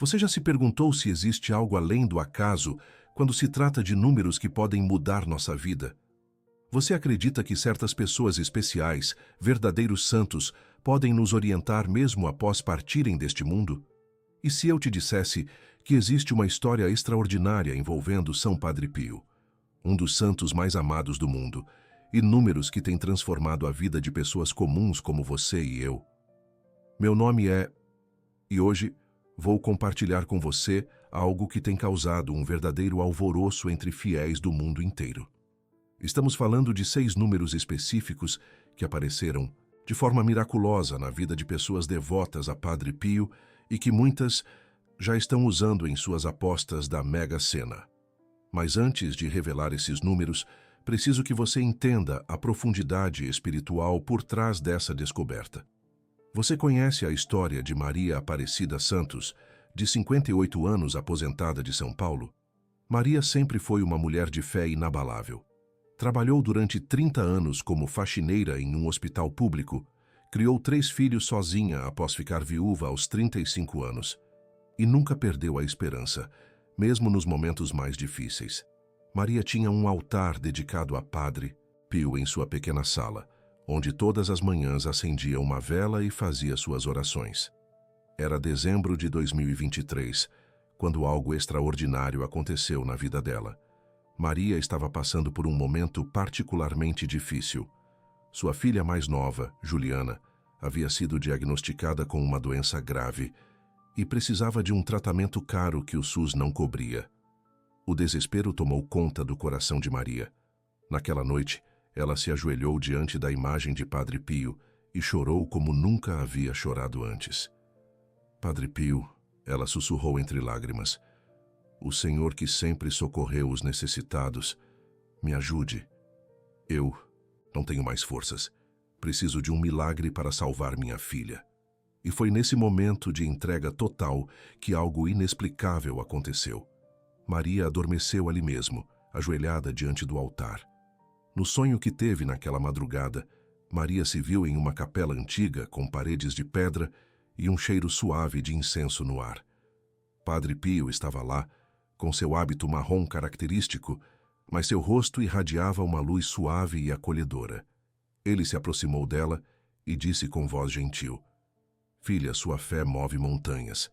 Você já se perguntou se existe algo além do acaso quando se trata de números que podem mudar nossa vida? Você acredita que certas pessoas especiais, verdadeiros santos, podem nos orientar mesmo após partirem deste mundo? E se eu te dissesse que existe uma história extraordinária envolvendo São Padre Pio, um dos santos mais amados do mundo, e números que têm transformado a vida de pessoas comuns como você e eu? Meu nome é... E hoje vou compartilhar com você algo que tem causado um verdadeiro alvoroço entre fiéis do mundo inteiro. Estamos falando de 6 números específicos que apareceram de forma miraculosa na vida de pessoas devotas a Padre Pio e que muitas já estão usando em suas apostas da Mega Sena. Mas antes de revelar esses números, preciso que você entenda a profundidade espiritual por trás dessa descoberta. Você conhece a história de Maria Aparecida Santos, de 58 anos, aposentada de São Paulo? Maria sempre foi uma mulher de fé inabalável. Trabalhou durante 30 anos como faxineira em um hospital público, criou 3 filhos sozinha após ficar viúva aos 35 anos e nunca perdeu a esperança, mesmo nos momentos mais difíceis. Maria tinha um altar dedicado a Padre Pio em sua pequena sala, onde todas as manhãs acendia uma vela e fazia suas orações. Era dezembro de 2023, quando algo extraordinário aconteceu na vida dela. Maria estava passando por um momento particularmente difícil. Sua filha mais nova, Juliana, havia sido diagnosticada com uma doença grave e precisava de um tratamento caro que o SUS não cobria. O desespero tomou conta do coração de Maria. Naquela noite, ela se ajoelhou diante da imagem de Padre Pio e chorou como nunca havia chorado antes. Padre Pio, ela sussurrou entre lágrimas, o Senhor que sempre socorreu os necessitados, me ajude. Eu não tenho mais forças. Preciso de um milagre para salvar minha filha. E foi nesse momento de entrega total que algo inexplicável aconteceu. Maria adormeceu ali mesmo, ajoelhada diante do altar. No sonho que teve naquela madrugada, Maria se viu em uma capela antiga com paredes de pedra e um cheiro suave de incenso no ar. Padre Pio estava lá, com seu hábito marrom característico, mas seu rosto irradiava uma luz suave e acolhedora. Ele se aproximou dela e disse com voz gentil, filha, sua fé move montanhas.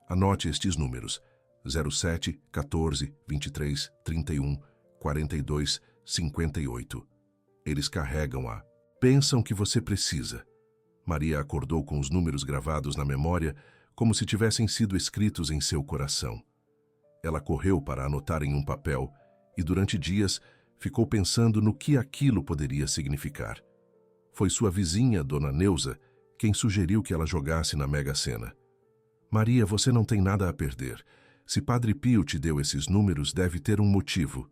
Anote estes números, 07, 14, 23, 31, 42, 58. Eles carregam a bênção que você precisa. Maria acordou com os números gravados na memória como se tivessem sido escritos em seu coração. Ela correu para anotar em um papel e durante dias ficou pensando no que aquilo poderia significar. Foi sua vizinha, Dona Neuza, quem sugeriu que ela jogasse na Mega Sena. Maria, você não tem nada a perder. Se Padre Pio te deu esses números, deve ter um motivo.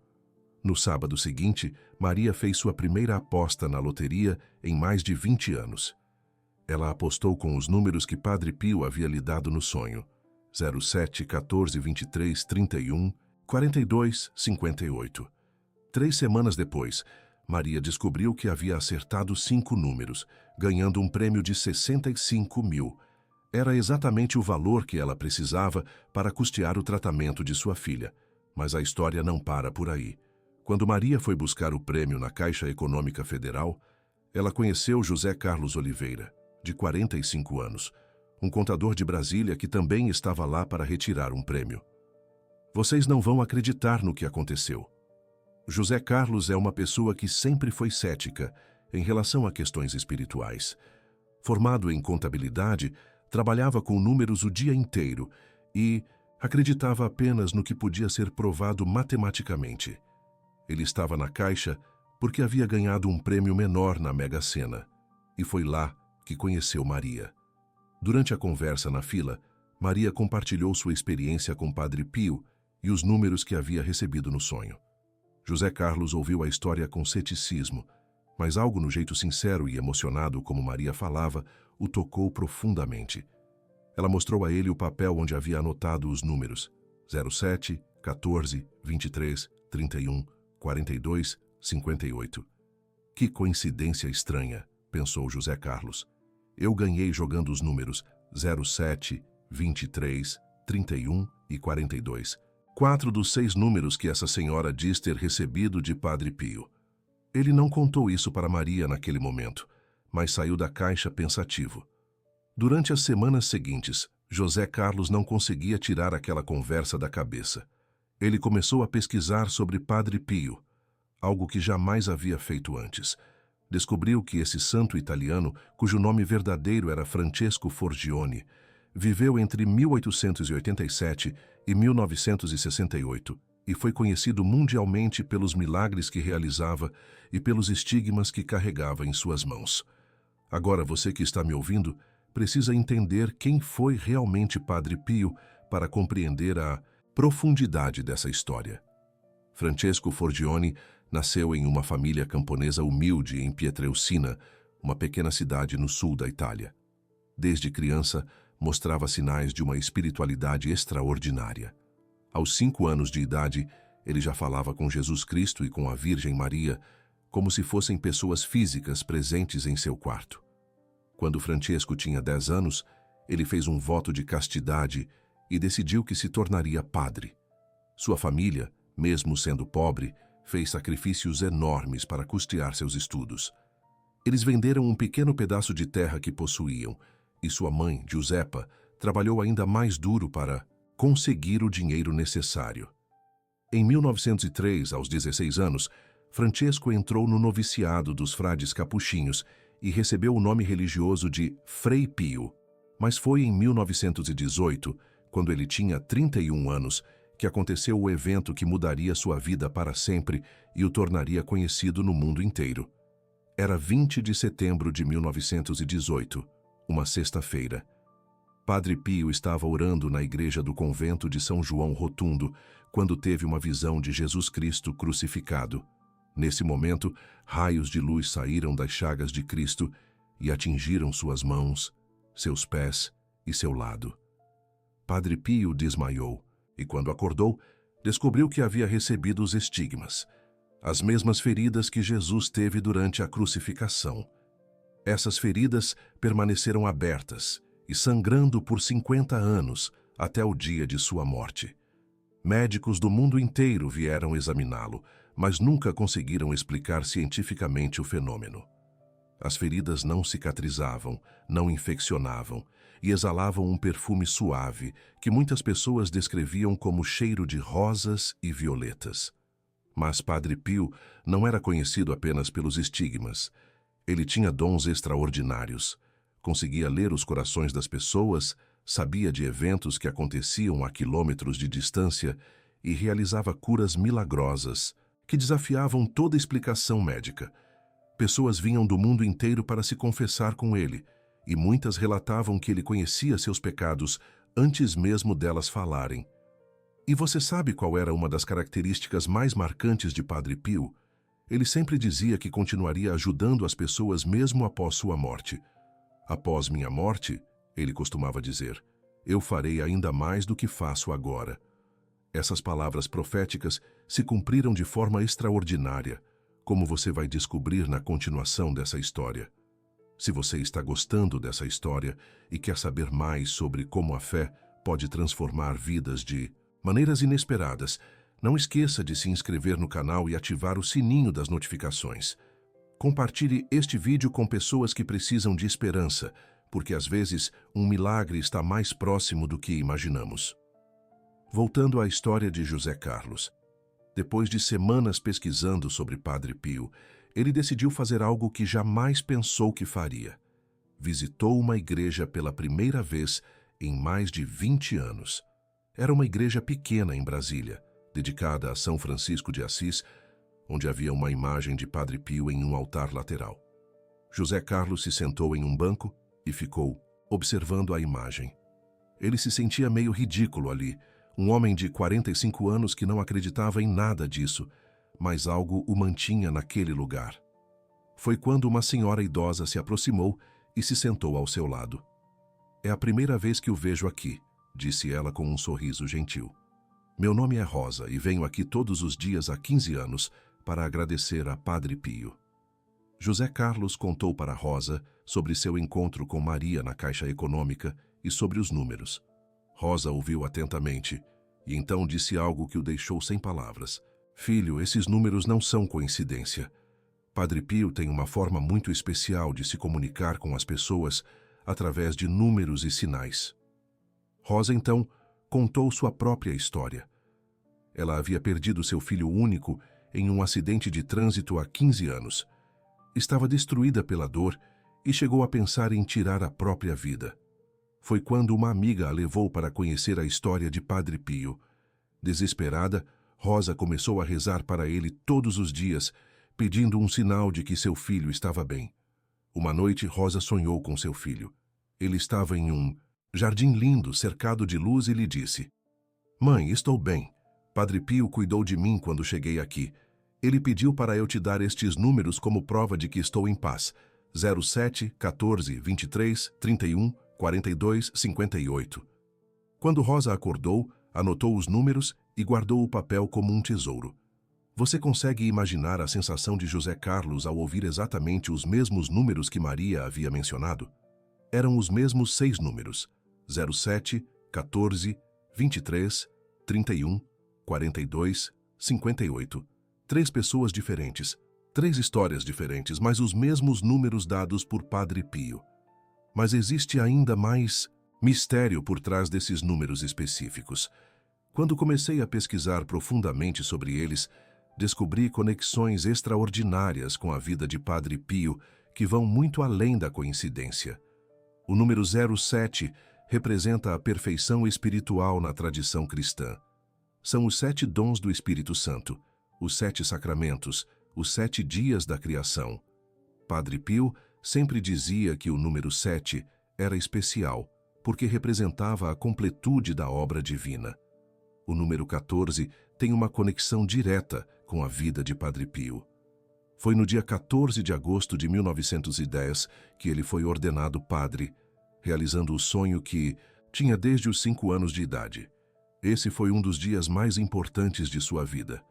No sábado seguinte, Maria fez sua primeira aposta na loteria em mais de 20 anos. Ela apostou com os números que Padre Pio havia lhe dado no sonho. 07, 14, 23, 31, 42, 58. 3 semanas depois, Maria descobriu que havia acertado 5 números, ganhando um prêmio de 65 mil. Era exatamente o valor que ela precisava para custear o tratamento de sua filha. Mas a história não para por aí. Quando Maria foi buscar o prêmio na Caixa Econômica Federal, ela conheceu José Carlos Oliveira, de 45 anos, um contador de Brasília que também estava lá para retirar um prêmio. Vocês não vão acreditar no que aconteceu. José Carlos é uma pessoa que sempre foi cética em relação a questões espirituais. Formado em contabilidade, trabalhava com números o dia inteiro e acreditava apenas no que podia ser provado matematicamente. Ele estava na Caixa porque havia ganhado um prêmio menor na Mega Sena, e foi lá que conheceu Maria. Durante a conversa na fila, Maria compartilhou sua experiência com Padre Pio e os números que havia recebido no sonho. José Carlos ouviu a história com ceticismo, mas algo no jeito sincero e emocionado como Maria falava o tocou profundamente. Ela mostrou a ele o papel onde havia anotado os números 07, 14, 23, 31, 42, 58. Que coincidência estranha, pensou José Carlos. Eu ganhei jogando os números 07, 23, 31 e 42. 4 dos 6 números que essa senhora diz ter recebido de Padre Pio. Ele não contou isso para Maria naquele momento, mas saiu da caixa pensativo. Durante as semanas seguintes, José Carlos não conseguia tirar aquela conversa da cabeça. Ele começou a pesquisar sobre Padre Pio, algo que jamais havia feito antes. Descobriu que esse santo italiano, cujo nome verdadeiro era Francesco Forgione, viveu entre 1887 e 1968 e foi conhecido mundialmente pelos milagres que realizava e pelos estigmas que carregava em suas mãos. Agora você que está me ouvindo precisa entender quem foi realmente Padre Pio para compreender a profundidade dessa história. Francesco Forgione nasceu em uma família camponesa humilde em Pietrelcina, uma pequena cidade no sul da Itália. Desde criança, mostrava sinais de uma espiritualidade extraordinária. Aos 5 anos de idade, ele já falava com Jesus Cristo e com a Virgem Maria, como se fossem pessoas físicas presentes em seu quarto. Quando Francesco tinha 10 anos, ele fez um voto de castidade e decidiu que se tornaria padre. Sua família, mesmo sendo pobre, fez sacrifícios enormes para custear seus estudos. Eles venderam um pequeno pedaço de terra que possuíam, e sua mãe, Giuseppa, trabalhou ainda mais duro para conseguir o dinheiro necessário. Em 1903, aos 16 anos, Francesco entrou no noviciado dos frades capuchinhos e recebeu o nome religioso de Frei Pio. Mas foi em 1918, quando ele tinha 31 anos, que aconteceu o evento que mudaria sua vida para sempre e o tornaria conhecido no mundo inteiro. Era 20 de setembro de 1918, uma sexta-feira. Padre Pio estava orando na igreja do convento de São João Rotundo, quando teve uma visão de Jesus Cristo crucificado. Nesse momento, raios de luz saíram das chagas de Cristo e atingiram suas mãos, seus pés e seu lado. Padre Pio desmaiou e, quando acordou, descobriu que havia recebido os estigmas, as mesmas feridas que Jesus teve durante a crucificação. Essas feridas permaneceram abertas e sangrando por 50 anos até o dia de sua morte. Médicos do mundo inteiro vieram examiná-lo, mas nunca conseguiram explicar cientificamente o fenômeno. As feridas não cicatrizavam, não infeccionavam e exalavam um perfume suave que muitas pessoas descreviam como cheiro de rosas e violetas. Mas Padre Pio não era conhecido apenas pelos estigmas. Ele tinha dons extraordinários. Conseguia ler os corações das pessoas, sabia de eventos que aconteciam a quilômetros de distância e realizava curas milagrosas que desafiavam toda explicação médica. Pessoas vinham do mundo inteiro para se confessar com ele, e muitas relatavam que ele conhecia seus pecados antes mesmo delas falarem. E você sabe qual era uma das características mais marcantes de Padre Pio? Ele sempre dizia que continuaria ajudando as pessoas mesmo após sua morte. Após minha morte, ele costumava dizer, eu farei ainda mais do que faço agora. Essas palavras proféticas se cumpriram de forma extraordinária, como você vai descobrir na continuação dessa história. Se você está gostando dessa história e quer saber mais sobre como a fé pode transformar vidas de maneiras inesperadas, não esqueça de se inscrever no canal e ativar o sininho das notificações. Compartilhe este vídeo com pessoas que precisam de esperança, porque às vezes um milagre está mais próximo do que imaginamos. Voltando à história de José Carlos. Depois de semanas pesquisando sobre Padre Pio, ele decidiu fazer algo que jamais pensou que faria. Visitou uma igreja pela primeira vez em mais de 20 anos. Era uma igreja pequena em Brasília, dedicada a São Francisco de Assis, onde havia uma imagem de Padre Pio em um altar lateral. José Carlos se sentou em um banco e ficou observando a imagem. Ele se sentia meio ridículo ali, um homem de 45 anos que não acreditava em nada disso, mas algo o mantinha naquele lugar. Foi quando uma senhora idosa se aproximou e se sentou ao seu lado. É a primeira vez que o vejo aqui, disse ela com um sorriso gentil. Meu nome é Rosa e venho aqui todos os dias há 15 anos para agradecer a Padre Pio. José Carlos contou para Rosa sobre seu encontro com Maria na Caixa Econômica e sobre os números. Rosa ouviu atentamente, e então disse algo que o deixou sem palavras. Filho, esses números não são coincidência. Padre Pio tem uma forma muito especial de se comunicar com as pessoas através de números e sinais. Rosa, então, contou sua própria história. Ela havia perdido seu filho único em um acidente de trânsito há 15 anos. Estava destruída pela dor e chegou a pensar em tirar a própria vida. Foi quando uma amiga a levou para conhecer a história de Padre Pio. Desesperada, Rosa começou a rezar para ele todos os dias, pedindo um sinal de que seu filho estava bem. Uma noite, Rosa sonhou com seu filho. Ele estava em um jardim lindo, cercado de luz, e lhe disse: Mãe, estou bem. Padre Pio cuidou de mim quando cheguei aqui. Ele pediu para eu te dar estes números como prova de que estou em paz. 07, 14, 23, 31, 42, 58. Quando Rosa acordou, anotou os números e guardou o papel como um tesouro. Você consegue imaginar a sensação de José Carlos ao ouvir exatamente os mesmos números que Maria havia mencionado? Eram os mesmos 6 números: 07, 14, 23, 31, 42, 58. 3 pessoas diferentes, 3 histórias diferentes, mas os mesmos números dados por Padre Pio. Mas existe ainda mais mistério por trás desses números específicos. Quando comecei a pesquisar profundamente sobre eles, descobri conexões extraordinárias com a vida de Padre Pio que vão muito além da coincidência. O número 07 representa a perfeição espiritual na tradição cristã. São os 7 dons do Espírito Santo, os 7 sacramentos, os 7 dias da criação. Padre Pio sempre dizia que o número 7 era especial, porque representava a completude da obra divina. O número 14 tem uma conexão direta com a vida de Padre Pio. Foi no dia 14 de agosto de 1910 que ele foi ordenado padre, realizando o sonho que tinha desde os 5 anos de idade. Esse foi um dos dias mais importantes de sua vida.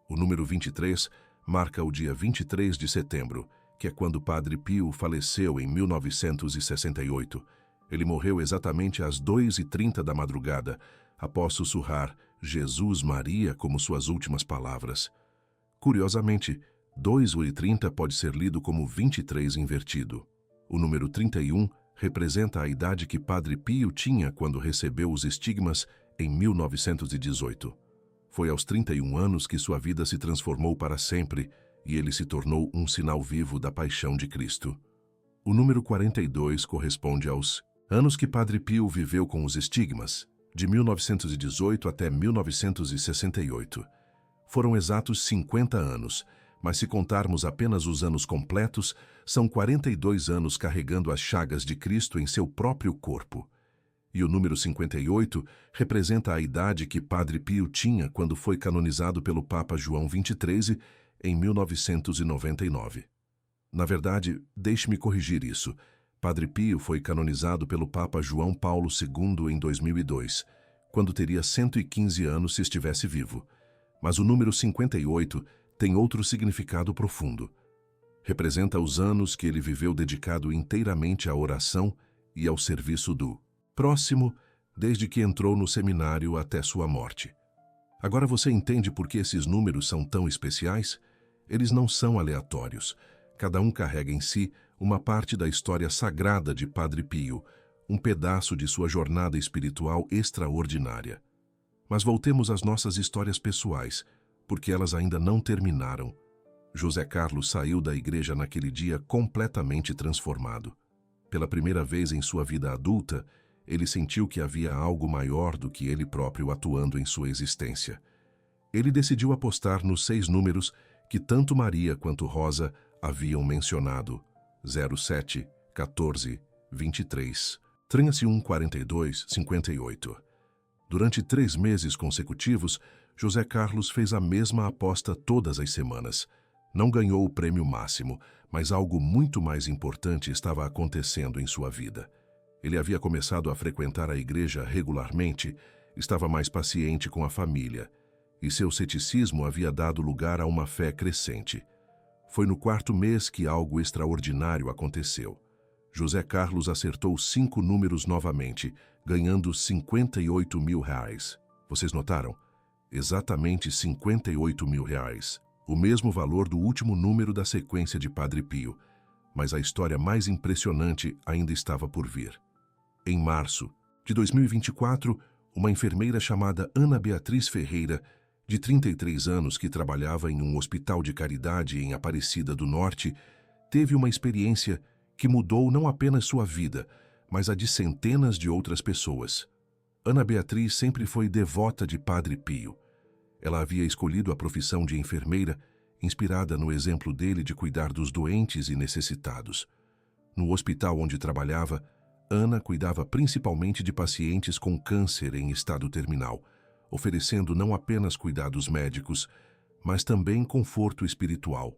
O número 23 marca o dia 23 de setembro, que é quando Padre Pio faleceu em 1968. Ele morreu exatamente às 2h30 da madrugada, após sussurrar Jesus Maria como suas últimas palavras. Curiosamente, 2h30 pode ser lido como 23 invertido. O número 31 representa a idade que Padre Pio tinha quando recebeu os estigmas em 1918. Foi aos 31 anos que sua vida se transformou para sempre e ele se tornou um sinal vivo da paixão de Cristo. O número 42 corresponde aos anos que Padre Pio viveu com os estigmas, de 1918 até 1968. Foram exatos 50 anos, mas se contarmos apenas os anos completos, são 42 anos carregando as chagas de Cristo em seu próprio corpo. E o número 58 representa a idade que Padre Pio tinha quando foi canonizado pelo Papa João XXIII em 1999. Na verdade, deixe-me corrigir isso. Padre Pio foi canonizado pelo Papa João Paulo II em 2002, quando teria 115 anos se estivesse vivo. Mas o número 58 tem outro significado profundo. Representa os anos que ele viveu dedicado inteiramente à oração e ao serviço do próximo, desde que entrou no seminário até sua morte. Agora você entende por que esses números são tão especiais? Eles não são aleatórios. Cada um carrega em si uma parte da história sagrada de Padre Pio, um pedaço de sua jornada espiritual extraordinária. Mas voltemos às nossas histórias pessoais, porque elas ainda não terminaram. José Carlos saiu da igreja naquele dia completamente transformado. Pela primeira vez em sua vida adulta, ele sentiu que havia algo maior do que ele próprio atuando em sua existência. Ele decidiu apostar nos 6 números que tanto Maria quanto Rosa haviam mencionado: 07, 14, 23, 31, 42, 58. Durante 3 meses consecutivos, José Carlos fez a mesma aposta todas as semanas. Não ganhou o prêmio máximo, mas algo muito mais importante estava acontecendo em sua vida. Ele havia começado a frequentar a igreja regularmente, estava mais paciente com a família, e seu ceticismo havia dado lugar a uma fé crescente. Foi no 4º mês que algo extraordinário aconteceu. José Carlos acertou 5 números novamente, ganhando R$ 58 mil. Vocês notaram? Exatamente R$ 58 mil. O mesmo valor do último número da sequência de Padre Pio. Mas a história mais impressionante ainda estava por vir. Em março de 2024, uma enfermeira chamada Ana Beatriz Ferreira, de 33 anos, que trabalhava em um hospital de caridade em Aparecida do Norte, teve uma experiência que mudou não apenas sua vida, mas a de centenas de outras pessoas. Ana Beatriz sempre foi devota de Padre Pio. Ela havia escolhido a profissão de enfermeira, inspirada no exemplo dele de cuidar dos doentes e necessitados. No hospital onde trabalhava, Ana cuidava principalmente de pacientes com câncer em estado terminal, oferecendo não apenas cuidados médicos, mas também conforto espiritual.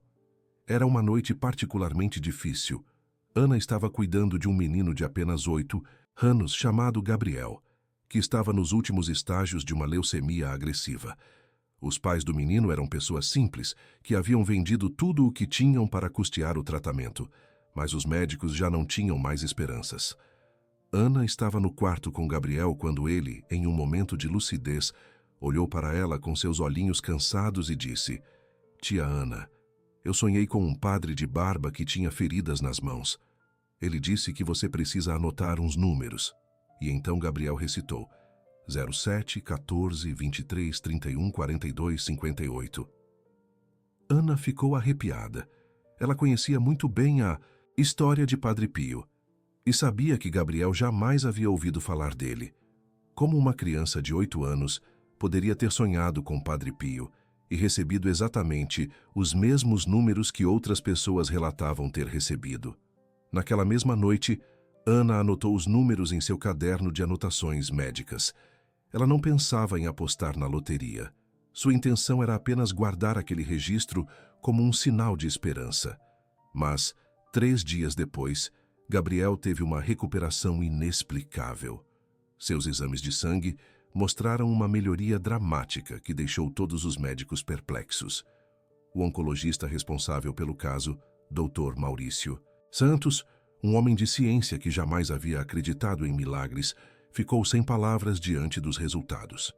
Era uma noite particularmente difícil. Ana estava cuidando de um menino de apenas 8 anos chamado Gabriel, que estava nos últimos estágios de uma leucemia agressiva. Os pais do menino eram pessoas simples, que haviam vendido tudo o que tinham para custear o tratamento, mas os médicos já não tinham mais esperanças. Ana estava no quarto com Gabriel quando ele, em um momento de lucidez, olhou para ela com seus olhinhos cansados e disse: "Tia Ana, eu sonhei com um padre de barba que tinha feridas nas mãos. Ele disse que você precisa anotar uns números." E então Gabriel recitou: 07, 14, 23, 31, 42, 58. Ana ficou arrepiada. Ela conhecia muito bem a história de Padre Pio e sabia que Gabriel jamais havia ouvido falar dele. Como uma criança de 8 anos poderia ter sonhado com Padre Pio e recebido exatamente os mesmos números que outras pessoas relatavam ter recebido? Naquela mesma noite, Ana anotou os números em seu caderno de anotações médicas. Ela não pensava em apostar na loteria. Sua intenção era apenas guardar aquele registro como um sinal de esperança. Mas, 3 dias depois, Gabriel teve uma recuperação inexplicável. Seus exames de sangue mostraram uma melhoria dramática que deixou todos os médicos perplexos. O oncologista responsável pelo caso, Dr. Maurício Santos, um homem de ciência que jamais havia acreditado em milagres, ficou sem palavras diante dos resultados.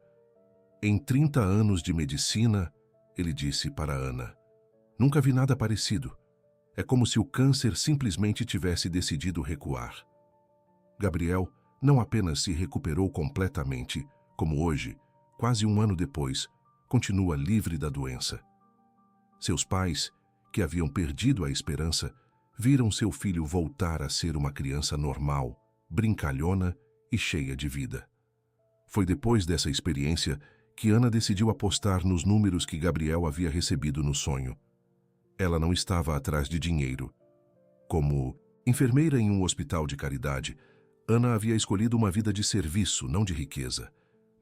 "Em 30 anos de medicina," ele disse para Ana, "nunca vi nada parecido. É como se o câncer simplesmente tivesse decidido recuar." Gabriel não apenas se recuperou completamente, como hoje, quase um ano depois, continua livre da doença. Seus pais, que haviam perdido a esperança, viram seu filho voltar a ser uma criança normal, brincalhona e cheia de vida. Foi depois dessa experiência que Ana decidiu apostar nos números que Gabriel havia recebido no sonho. Ela não estava atrás de dinheiro. Como enfermeira em um hospital de caridade, Ana havia escolhido uma vida de serviço, não de riqueza,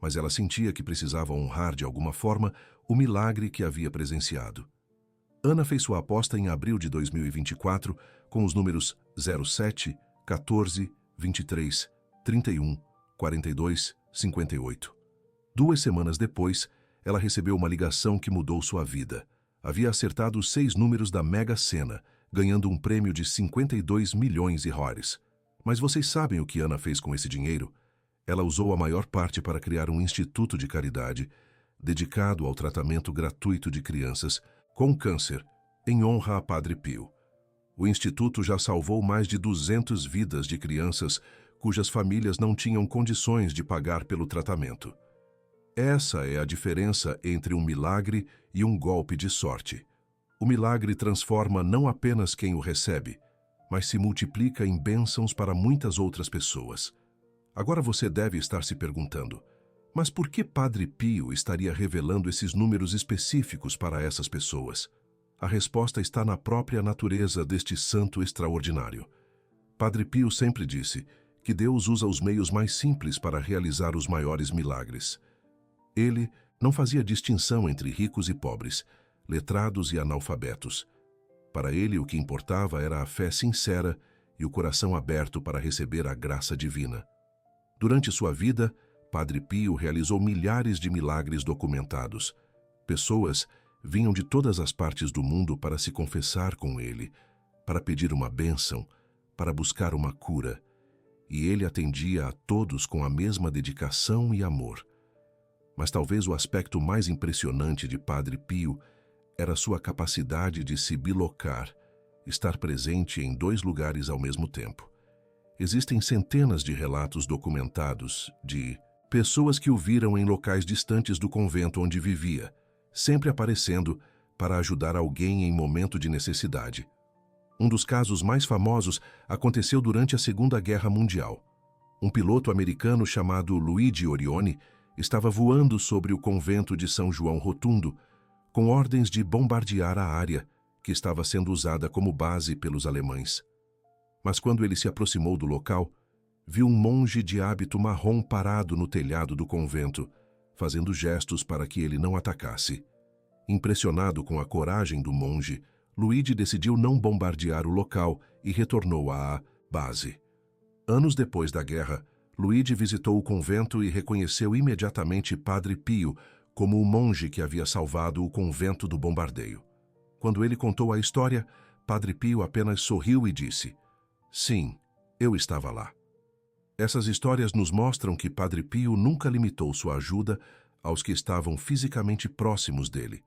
mas ela sentia que precisava honrar de alguma forma o milagre que havia presenciado. Ana fez sua aposta em abril de 2024 com os números 07, 14, 23, 31, 42, 58. 2 semanas depois, ela recebeu uma ligação que mudou sua vida. Havia acertado os 6 números da Mega Sena, ganhando um prêmio de 52 milhões de hóres. Mas vocês sabem o que Ana fez com esse dinheiro? Ela usou a maior parte para criar um instituto de caridade dedicado ao tratamento gratuito de crianças com câncer, em honra a Padre Pio. O instituto já salvou mais de 200 vidas de crianças cujas famílias não tinham condições de pagar pelo tratamento. Essa é a diferença entre um milagre e um golpe de sorte. O milagre transforma não apenas quem o recebe, mas se multiplica em bênçãos para muitas outras pessoas. Agora você deve estar se perguntando, mas por que Padre Pio estaria revelando esses números específicos para essas pessoas? A resposta está na própria natureza deste santo extraordinário. Padre Pio sempre disse que Deus usa os meios mais simples para realizar os maiores milagres. Ele não fazia distinção entre ricos e pobres, letrados e analfabetos. Para ele, o que importava era a fé sincera e o coração aberto para receber a graça divina. Durante sua vida, Padre Pio realizou milhares de milagres documentados. Pessoas vinham de todas as partes do mundo para se confessar com ele, para pedir uma bênção, para buscar uma cura. e ele atendia a todos com a mesma dedicação e amor. Mas talvez o aspecto mais impressionante de Padre Pio era sua capacidade de se bilocar, estar presente em 2 lugares ao mesmo tempo. Existem centenas de relatos documentados de pessoas que o viram em locais distantes do convento onde vivia, sempre aparecendo para ajudar alguém em momento de necessidade. Um dos casos mais famosos aconteceu durante a Segunda Guerra Mundial. Um piloto americano chamado Luigi Orione estava voando sobre o convento de São João Rotundo, com ordens de bombardear a área, que estava sendo usada como base pelos alemães. Mas quando ele se aproximou do local, viu um monge de hábito marrom parado no telhado do convento, fazendo gestos para que ele não atacasse. Impressionado com a coragem do monge, Luigi decidiu não bombardear o local e retornou à base. Anos depois da guerra, Luigi visitou o convento e reconheceu imediatamente Padre Pio como o monge que havia salvado o convento do bombardeio. Quando ele contou a história, Padre Pio apenas sorriu e disse: "Sim, eu estava lá." Essas histórias nos mostram que Padre Pio nunca limitou sua ajuda aos que estavam fisicamente próximos dele.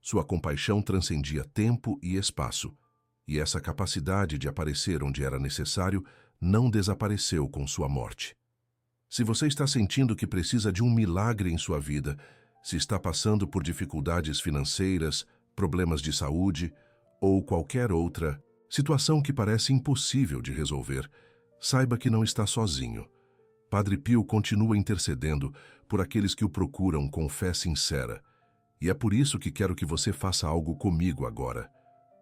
Sua compaixão transcendia tempo e espaço, e essa capacidade de aparecer onde era necessário não desapareceu com sua morte. Se você está sentindo que precisa de um milagre em sua vida, se está passando por dificuldades financeiras, problemas de saúde ou qualquer outra situação que parece impossível de resolver, saiba que não está sozinho. Padre Pio continua intercedendo por aqueles que o procuram com fé sincera. E é por isso que quero que você faça algo comigo agora.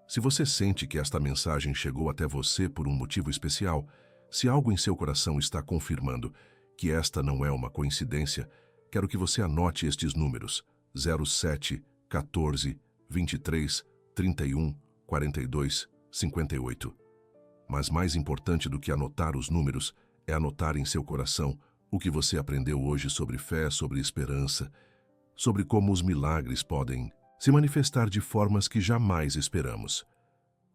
Se você sente que esta mensagem chegou até você por um motivo especial, se algo em seu coração está confirmando que esta não é uma coincidência, quero que você anote estes números: 07, 14, 23, 31, 42, 58. Mas mais importante do que anotar os números é anotar em seu coração o que você aprendeu hoje sobre fé, sobre esperança, sobre como os milagres podem se manifestar de formas que jamais esperamos.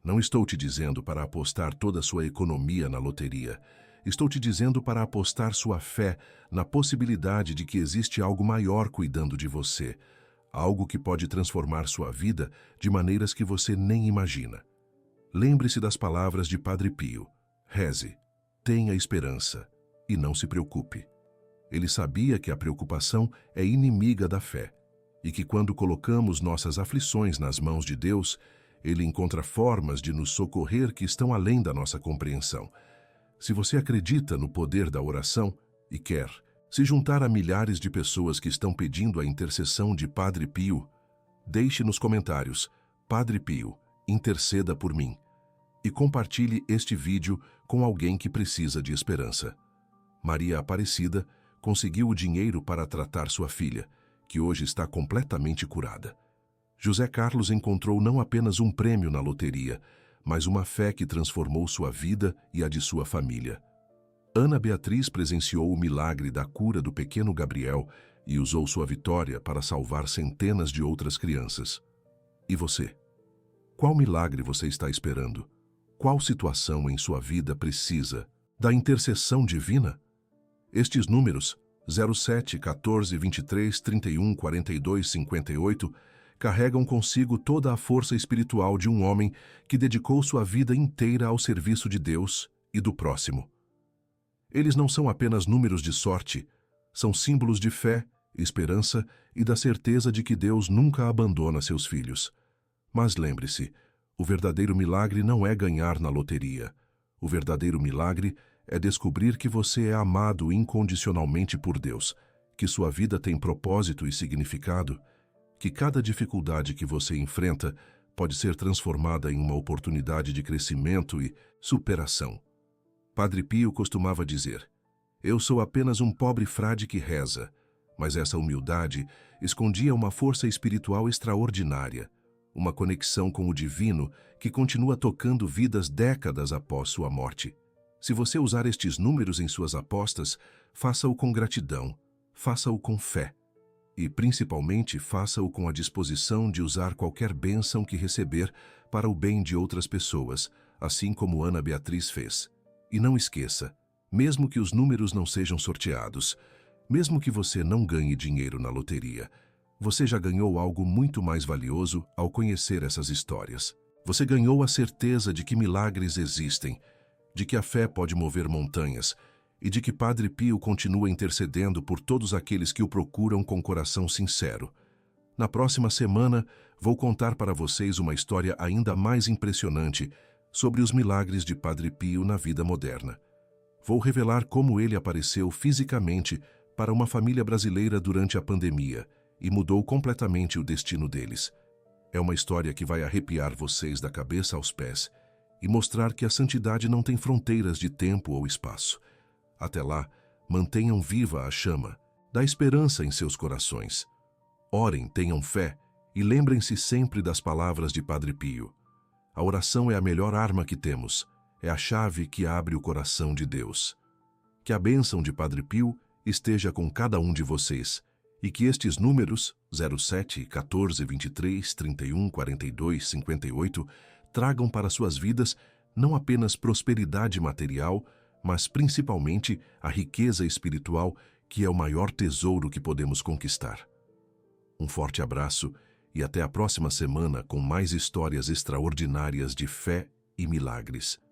Não estou te dizendo para apostar toda a sua economia na loteria. Estou te dizendo para apostar sua fé na possibilidade de que existe algo maior cuidando de você, algo que pode transformar sua vida de maneiras que você nem imagina. Lembre-se das palavras de Padre Pio: reze, tenha esperança e não se preocupe. Ele sabia que a preocupação é inimiga da fé e que quando colocamos nossas aflições nas mãos de Deus, Ele encontra formas de nos socorrer que estão além da nossa compreensão. Se você acredita no poder da oração e quer se juntar a milhares de pessoas que estão pedindo a intercessão de Padre Pio, deixe nos comentários: Padre Pio, interceda por mim, e compartilhe este vídeo com alguém que precisa de esperança. Maria Aparecida conseguiu o dinheiro para tratar sua filha, que hoje está completamente curada. José Carlos encontrou não apenas um prêmio na loteria, mas uma fé que transformou sua vida e a de sua família. Ana Beatriz presenciou o milagre da cura do pequeno Gabriel e usou sua vitória para salvar centenas de outras crianças. E você? Qual milagre você está esperando? Qual situação em sua vida precisa da intercessão divina? Estes números, 07, 14, 23, 31, 42, 58, carregam consigo toda a força espiritual de um homem que dedicou sua vida inteira ao serviço de Deus e do próximo. Eles não são apenas números de sorte, são símbolos de fé, esperança e da certeza de que Deus nunca abandona seus filhos. Mas lembre-se, o verdadeiro milagre não é ganhar na loteria. O verdadeiro milagre é descobrir que você é amado incondicionalmente por Deus, que sua vida tem propósito e significado, que cada dificuldade que você enfrenta pode ser transformada em uma oportunidade de crescimento e superação. Padre Pio costumava dizer: eu sou apenas um pobre frade que reza, mas essa humildade escondia uma força espiritual extraordinária, uma conexão com o divino que continua tocando vidas décadas após sua morte. Se você usar estes números em suas apostas, faça-o com gratidão, faça-o com fé e, principalmente, faça-o com a disposição de usar qualquer bênção que receber para o bem de outras pessoas, assim como Ana Beatriz fez. E não esqueça, Mesmo que os números não sejam sorteados, mesmo que você não ganhe dinheiro na loteria, você já ganhou algo muito mais valioso ao conhecer essas histórias. Você ganhou a certeza de que milagres existem, de que a fé pode mover montanhas e de que Padre Pio continua intercedendo por todos aqueles que o procuram com coração sincero. Na próxima semana, vou contar para vocês uma história ainda mais impressionante sobre os milagres de Padre Pio na vida moderna. Vou revelar como ele apareceu fisicamente para uma família brasileira durante a pandemia e mudou completamente o destino deles. É uma história que vai arrepiar vocês da cabeça aos pés e mostrar que a santidade não tem fronteiras de tempo ou espaço. Até lá, mantenham viva a chama da esperança em seus corações. Orem, tenham fé e lembrem-se sempre das palavras de Padre Pio. A oração é a melhor arma que temos, é a chave que abre o coração de Deus. Que a bênção de Padre Pio esteja com cada um de vocês e que estes números, 07, 14, 23, 31, 42, 58, tragam para suas vidas não apenas prosperidade material, mas principalmente a riqueza espiritual, que é o maior tesouro que podemos conquistar. Um forte abraço e até a próxima semana com mais histórias extraordinárias de fé e milagres.